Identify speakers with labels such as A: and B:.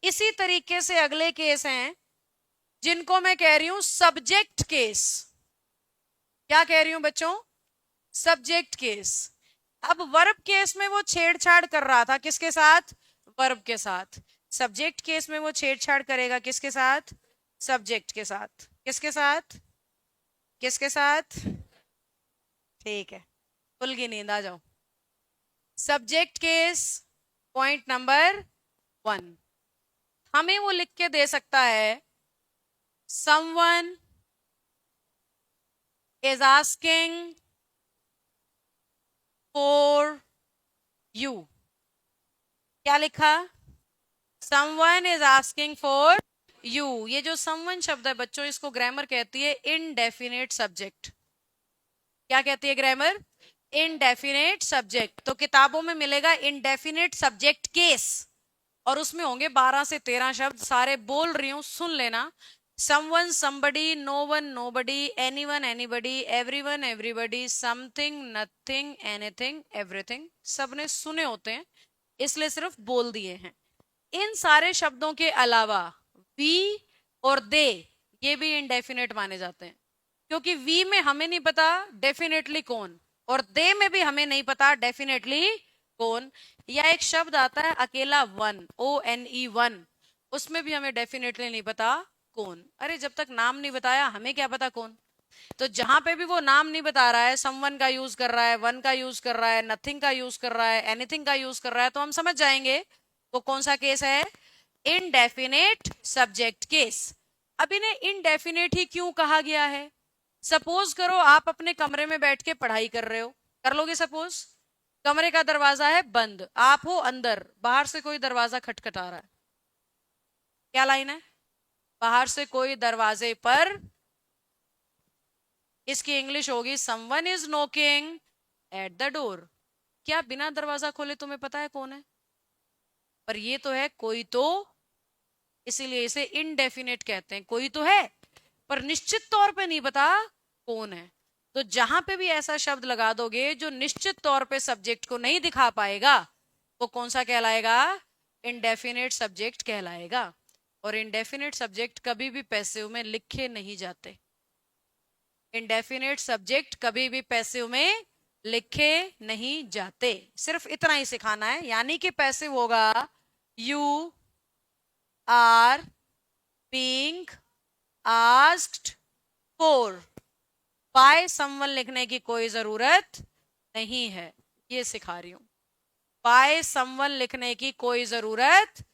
A: इसी तरीके से अगले केस हैं जिनको मैं कह रही हूं सब्जेक्ट केस। क्या कह रही हूं बच्चों? Subject case. अब वर्ब केस में वो छेड़छाड़ कर रहा था किसके साथ? वर्ब के साथ। सब्जेक्ट केस में वो छेड़छाड़ करेगा किसके साथ? सब्जेक्ट के साथ। किसके साथ? किसके साथ? ठीक है, खुल की नींद, आ जाओ। सब्जेक्ट केस पॉइंट नंबर 1, हमें वो लिख के दे सकता है someone is asking for you. क्या लिखा? Someone is asking for you. ये जो समवन शब्द है बच्चों, इसको ग्रामर कहती है इनडेफिनेट सब्जेक्ट। क्या कहती है ग्रामर? Indefinite subject. तो किताबों में मिलेगा इनडेफिनेट सब्जेक्ट केस, और उसमें होंगे 12 से 13 शब्द, सारे बोल रही हूं, सुन लेना। Someone, somebody, no one, nobody, anyone, anybody, everyone, everybody, something, nothing, anything, everything। सबने सुने होते हैं, इसलिए सिर्फ बोल दिए हैं। इन सारे शब्दों के अलावा वी और दे, ये भी इनडेफिनेट माने जाते हैं, क्योंकि वी में हमें नहीं पता डेफिनेटली कौन, और दे में भी हमें नहीं पता डेफिनेटली कौन। या एक शब्द आता है अकेला वन, ONE वन, उसमें भी हमें डेफिनेटली नहीं पता कौन। अरे जब तक नाम नहीं बताया हमें क्या पता कौन। तो जहां पे भी वो नाम नहीं बता रहा है, समवन का यूज कर रहा है, वन का यूज कर रहा है, नथिंग का यूज कर रहा है, एनीथिंग का यूज कर रहा है, तो हम समझ जाएंगे वो कौन सा केस है, इनडेफिनेट सब्जेक्ट केस। अब इन्हें इनडेफिनेट ही क्यों कहा गया है? सपोज करो आप अपने कमरे में बैठ के पढ़ाई कर रहे हो, कर लोगे सपोज, कमरे का दरवाजा है बंद, आप हो अंदर, बाहर से कोई दरवाजा खटखटा रहा है। क्या लाइन है? बाहर से कोई दरवाजे पर, इसकी इंग्लिश होगी someone is knocking at the door. क्या बिना दरवाजा खोले तुम्हें पता है कौन है? पर ये तो है कोई तो, इसीलिए इसे इनडेफिनेट कहते हैं। कोई तो है पर निश्चित तौर पे नहीं पता कौन है। तो जहां पे भी ऐसा शब्द लगा दोगे जो निश्चित तौर पे सब्जेक्ट को नहीं दिखा पाएगा, वो कौन सा कहलाएगा? इनडेफिनेट सब्जेक्ट कहलाएगा। और इनडेफिनेट सब्जेक्ट कभी भी पैसिव में लिखे नहीं जाते। इनडेफिनेट सब्जेक्ट कभी भी पैसिव में लिखे नहीं जाते। सिर्फ इतना ही सिखाना है, यानी कि पैसिव होगा you are being asked for, by someone लिखने की कोई जरूरत नहीं है, ये सिखा रही हूं। बाय समवन लिखने की कोई जरूरत